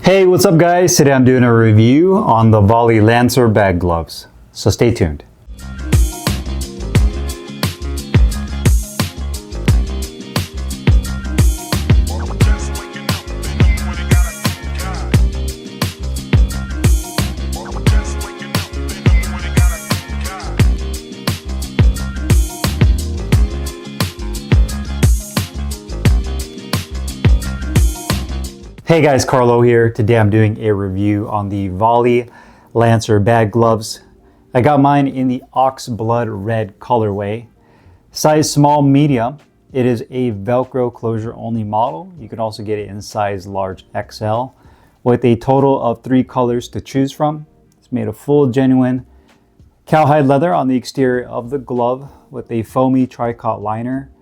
Hey, what's up guys? Today I'm doing a review on the Vali Lancer bag gloves. So stay tuned. Hey guys, Carlo here. Today I'm doing a review on the Vali Lancer bag gloves. I got mine in the ox blood red colorway. Size small medium. It is a Velcro closure only model. You can also get it in size large XL with a total of 3 colors to choose from. It's made of full genuine cowhide leather on the exterior of the glove with a foamy tricot liner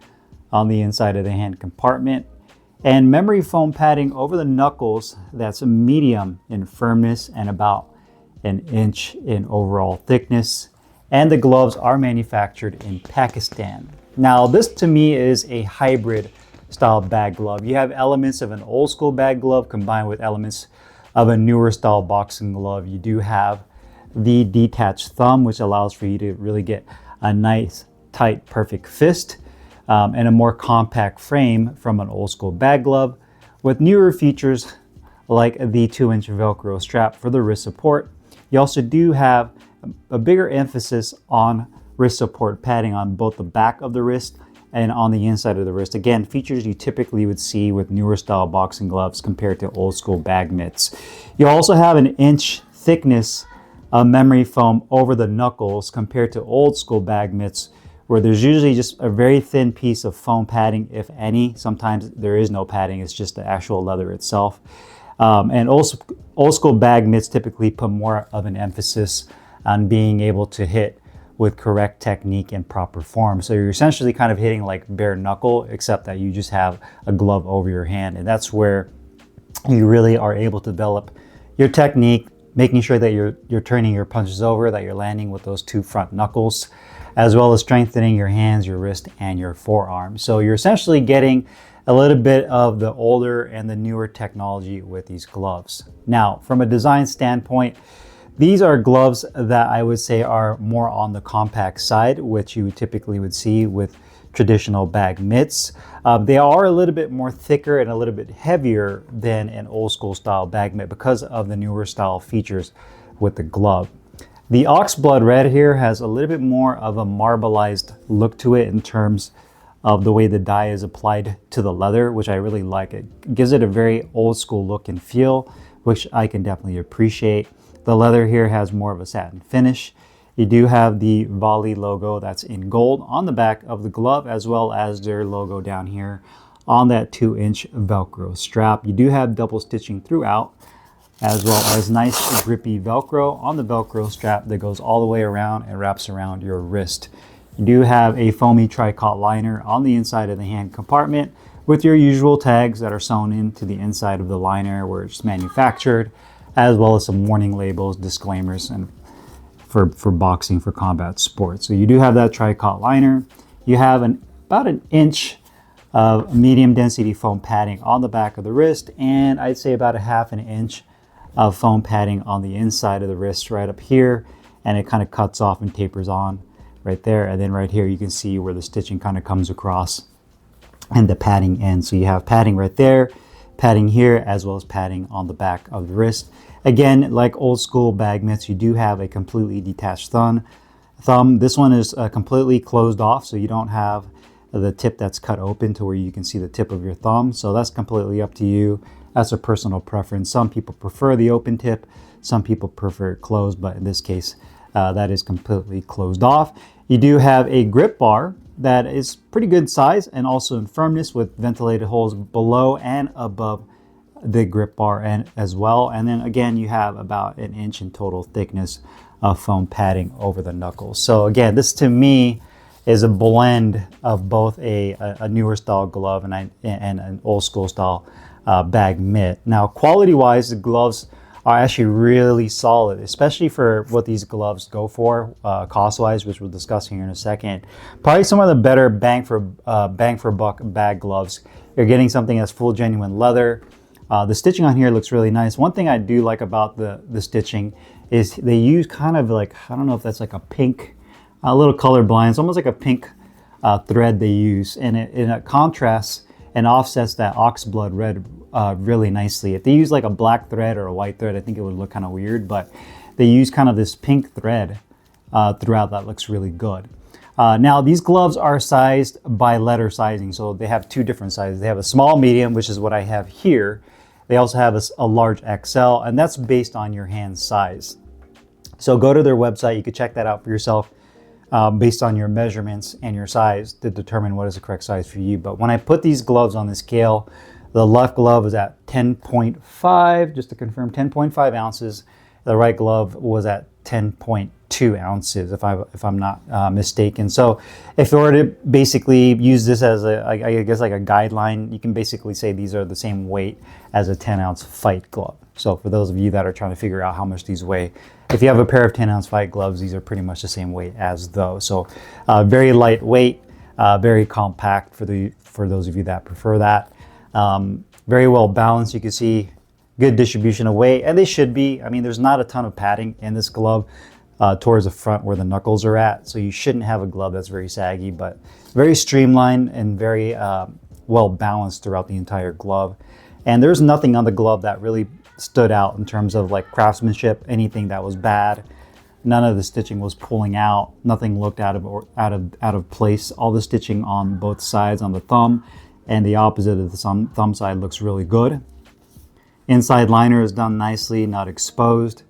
on the inside of the hand compartment. And memory foam padding over the knuckles that's a medium in firmness and about an inch in overall thickness. And the gloves are manufactured in Pakistan. Now this to me is a hybrid style bag glove. You have elements of an old school bag glove combined with elements of a newer style boxing glove. You do have the detached thumb, which allows for you to really get a nice, tight, perfect fist. And a more compact frame from an old school bag glove with newer features like the 2-inch Velcro strap for the wrist support. You also do have a bigger emphasis on wrist support padding on both the back of the wrist and on the inside of the wrist. Again, features you typically would see with newer style boxing gloves compared to old school bag mitts. You also have an inch thickness of memory foam over the knuckles compared to old school bag mitts, where there's usually just a very thin piece of foam padding, if any. Sometimes there is no padding, it's just the actual leather itself. And also, old school bag mitts typically put more of an emphasis on being able to hit with correct technique and proper form. So you're essentially kind of hitting like bare knuckle, except that you just have a glove over your hand. And that's where you really are able to develop your technique, making sure that you're turning your punches over, that you're landing with those 2 front knuckles, as well as strengthening your hands, your wrist, and your forearm. So you're essentially getting a little bit of the older and the newer technology with these gloves. Now, from a design standpoint, these are gloves that I would say are more on the compact side, which you typically would see with traditional bag mitts. They are a little bit more thicker and a little bit heavier than an old school style bag mitt because of the newer style features with the glove. The ox blood red here has a little bit more of a marbleized look to it in terms of the way the dye is applied to the leather, which I really like. It gives it a very old school look and feel, which I can definitely appreciate. The leather here has more of a satin finish. You do have the Vali logo that's in gold on the back of the glove, as well as their logo down here on that 2-inch Velcro strap. You do have double stitching throughout, as well as nice grippy Velcro on the Velcro strap that goes all the way around and wraps around your wrist. You do have a foamy tricot liner on the inside of the hand compartment with your usual tags that are sewn into the inside of the liner where it's manufactured, as well as some warning labels, disclaimers, and for boxing, for combat sports. So you do have that tricot liner. You have about an inch of medium density foam padding on the back of the wrist, and I'd say about a half an inch of foam padding on the inside of the wrist right up here, and it kind of cuts off and tapers on right there. And then right here you can see where the stitching kind of comes across and the padding ends. So you have padding right there, padding here, as well as padding on the back of the wrist. Again, like old school bag mitts, you do have a completely detached thumb. This one is completely closed off, so you don't have the tip that's cut open to where you can see the tip of your thumb. So that's completely up to you. That's a personal preference. Some people prefer the open tip, some people prefer it closed, but in this case, that is completely closed off. You do have a grip bar that is pretty good size and also in firmness with ventilated holes below and above the grip bar and as well. And then again, you have about an inch in total thickness of foam padding over the knuckles. So again, this to me is a blend of both a newer style glove and an old school style bag mitt. Now, quality-wise, the gloves are actually really solid, especially for what these gloves go for, cost-wise, which we'll discuss here in a second. Probably some of the better bang for buck bag gloves. You're getting something that's full genuine leather, The stitching on here looks really nice. One thing I do like about the stitching is they use kind of like, I don't know if that's like a pink, a little colorblind. It's almost like a pink thread they use, and it contrasts and offsets that oxblood red really nicely. If they use like a black thread or a white thread, I think it would look kind of weird, but they use kind of this pink thread throughout that looks really good. Now these gloves are sized by letter sizing, so they have two different sizes. They have a small, medium, which is what I have here. They also have a large XL, and that's based on your hand size. So go to their website, you can check that out for yourself based on your measurements and your size to determine what is the correct size for you. But when I put these gloves on the scale, the left glove was at 10.5, just to confirm, 10.5 ounces. The right glove was at 10.2 ounces, if I'm not mistaken. So if you were to basically use this as I guess like a guideline, you can basically say these are the same weight as a 10-ounce fight glove. So for those of you that are trying to figure out how much these weigh, if you have a pair of 10-ounce fight gloves, these are pretty much the same weight as those. So very lightweight, very compact for those of you that prefer that. Very well balanced. You can see good distribution of weight, and they should be. I mean, there's not a ton of padding in this glove towards the front where the knuckles are at, so you shouldn't have a glove that's very saggy, but very streamlined and very well balanced throughout the entire glove. And there's nothing on the glove that really stood out in terms of like craftsmanship, anything that was bad. None of the stitching was pulling out. Nothing looked out of place. All the stitching on both sides on the thumb and the opposite of the thumb side looks really good. Inside liner is done nicely, not exposed.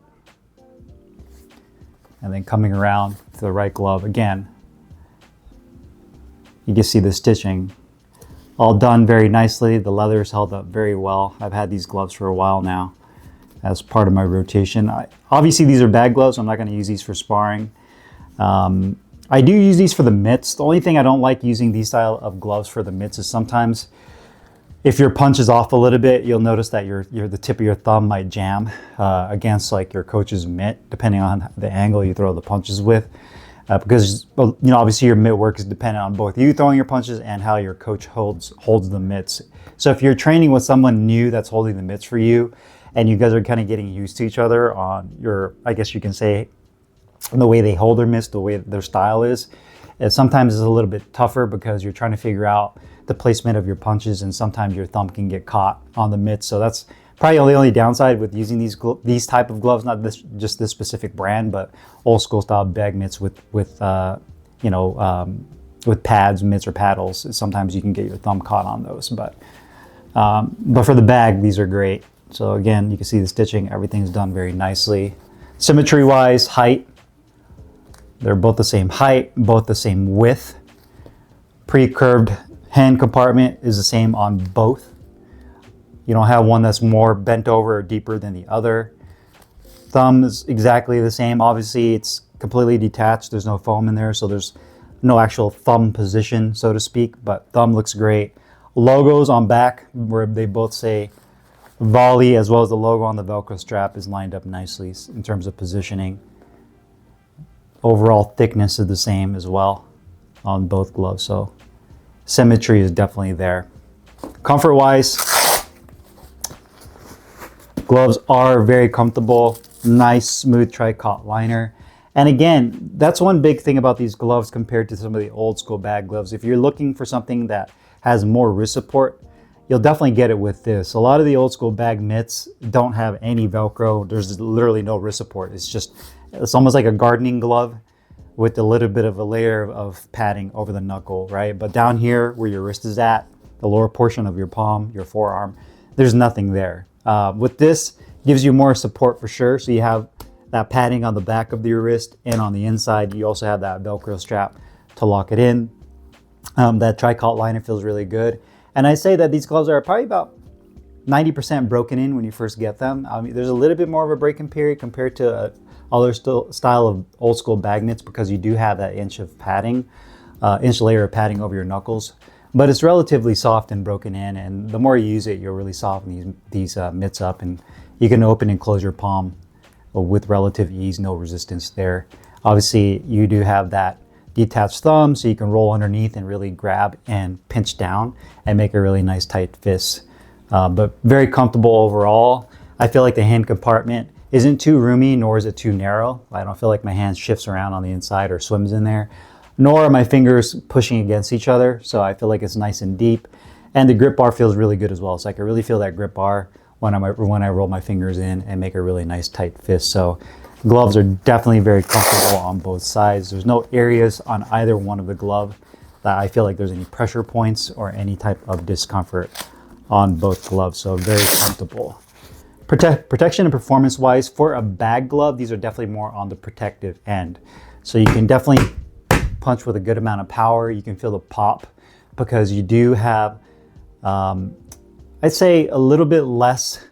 And then coming around to the right glove again, you can see the stitching all done very nicely. The leather's held up very well. I've had these gloves for a while now as part of my rotation. Obviously these are bag gloves, so I'm not going to use these for sparring. I do use these for the mitts. The only thing I don't like using these style of gloves for the mitts is sometimes if your punch is off a little bit, you'll notice that the tip of your thumb might jam against like your coach's mitt, depending on the angle you throw the punches with. Because you know, obviously your mitt work is dependent on both you throwing your punches and how your coach holds the mitts. So if you're training with someone new that's holding the mitts for you, and you guys are kind of getting used to each other on your, I guess you can say, the way they hold their mitts, the way their style is, sometimes it's a little bit tougher because you're trying to figure out the placement of your punches, and sometimes your thumb can get caught on the mitts. So that's probably the only downside with using these type of gloves, not just this specific brand, but old school style bag mitts with pads, mitts, or paddles. Sometimes you can get your thumb caught on those, but for the bag, these are great. So again, you can see the stitching, everything's done very nicely. Symmetry wise, height, they're both the same height, both the same width. Pre-curved hand compartment is the same on both. You don't have one that's more bent over or deeper than the other. Thumb is exactly the same. Obviously, it's completely detached. There's no foam in there, so there's no actual thumb position, so to speak, but thumb looks great. Logos on back, where they both say Vali, as well as the logo on the Velcro strap, is lined up nicely in terms of positioning. Overall thickness is the same as well on both gloves, so symmetry is definitely there. Comfort-wise, gloves are very comfortable, nice, smooth tricot liner. And again, that's one big thing about these gloves compared to some of the old school bag gloves. If you're looking for something that has more wrist support, you'll definitely get it with this. A lot of the old school bag mitts don't have any Velcro. There's literally no wrist support. It's almost like a gardening glove with a little bit of a layer of padding over the knuckle, right? But down here where your wrist is at, the lower portion of your palm, your forearm, there's nothing there. With this, gives you more support for sure. So you have that padding on the back of your wrist, and on the inside, you also have that Velcro strap to lock it in. That tricot liner feels really good. And I say that these gloves are probably about 90% broken in when you first get them. I mean, there's a little bit more of a break-in period compared to other style of old school bag mitts, because you do have that inch layer of padding over your knuckles. But it's relatively soft and broken in, and the more you use it, you'll really soften these mitts up, and you can open and close your palm with relative ease, no resistance there. Obviously, you do have that detached thumb, so you can roll underneath and really grab and pinch down and make a really nice tight fist but very comfortable overall. I feel like the hand compartment isn't too roomy, nor is it too narrow. I don't feel like my hand shifts around on the inside or swims in there, nor are my fingers pushing against each other. So I feel like it's nice and deep. And the grip bar feels really good as well. So I can really feel that grip bar when I roll my fingers in and make a really nice tight fist. So gloves are definitely very comfortable on both sides. There's no areas on either one of the glove that I feel like there's any pressure points or any type of discomfort on both gloves. So very comfortable. Protection and performance wise, for a bag glove, these are definitely more on the protective end. So you can definitely punch with a good amount of power. You can feel the pop because you do have, I'd say, a little bit less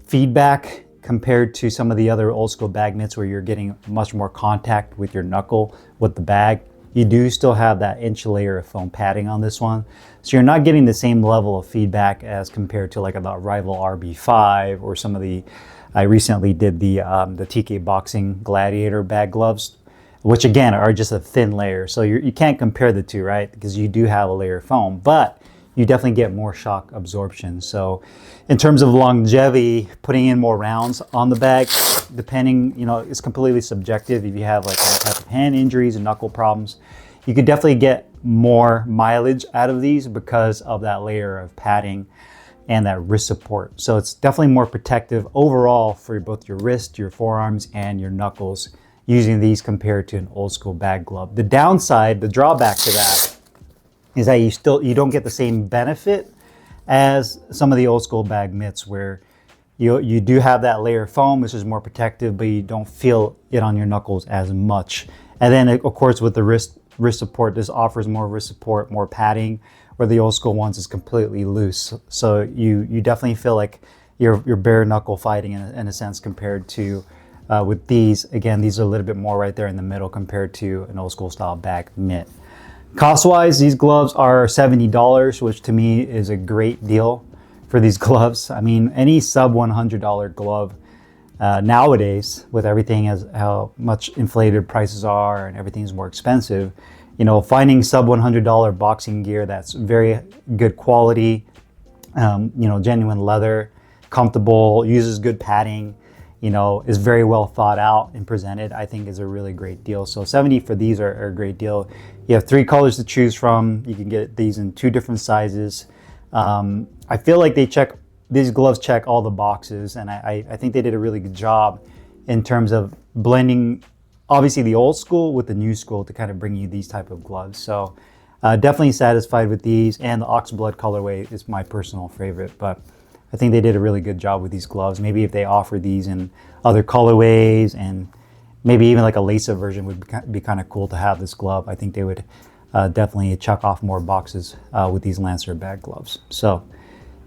feedback compared to some of the other old school bag mitts where you're getting much more contact with your knuckle with the bag. You do still have that inch layer of foam padding on this one. So you're not getting the same level of feedback as compared to like the Rival RB5 or some of the, I recently did the TK Boxing Gladiator bag gloves, which again are just a thin layer. So you can't compare the two, right? Because you do have a layer of foam, but you definitely get more shock absorption. So in terms of longevity, putting in more rounds on the bag, depending, it's completely subjective. If you have like any type of hand injuries and knuckle problems, you could definitely get more mileage out of these because of that layer of padding and that wrist support. So it's definitely more protective overall for both your wrist, your forearms, and your knuckles using these compared to an old school bag glove. The downside, the drawback to that is that you don't get the same benefit as some of the old school bag mitts where you do have that layer of foam, which is more protective, but you don't feel it on your knuckles as much. And then of course with the wrist support, this offers more wrist support, more padding, where the old school ones is completely loose. So you definitely feel like you're bare knuckle fighting in a sense compared to with these. Again, these are a little bit more right there in the middle compared to an old school style bag mitt. Cost-wise, these gloves are $70, which to me is a great deal for these gloves. I mean, any sub $100 glove nowadays, with everything as how much inflated prices are and everything's more expensive, finding sub $100 boxing gear that's very good quality, genuine leather, comfortable, uses good padding, is very well thought out and presented, I think is a really great deal. So 70 for these are a great deal. You have 3 colors to choose from. You can get these in 2 different sizes. I feel like these gloves check all the boxes, and I think they did a really good job in terms of blending obviously the old school with the new school to kind of bring you these type of gloves. So definitely satisfied with these, and the oxblood colorway is my personal favorite, but I think they did a really good job with these gloves. Maybe if they offer these in other colorways and maybe even like a lace-up version would be kind of cool to have this glove. I think they would definitely check off more boxes with these Lancer bag gloves. So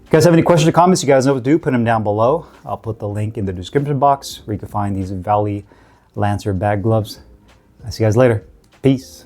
if you guys have any questions or comments, you guys know what to do, put them down below. I'll put the link in the description box where you can find these Vali Lancer bag gloves. I'll see you guys later. Peace.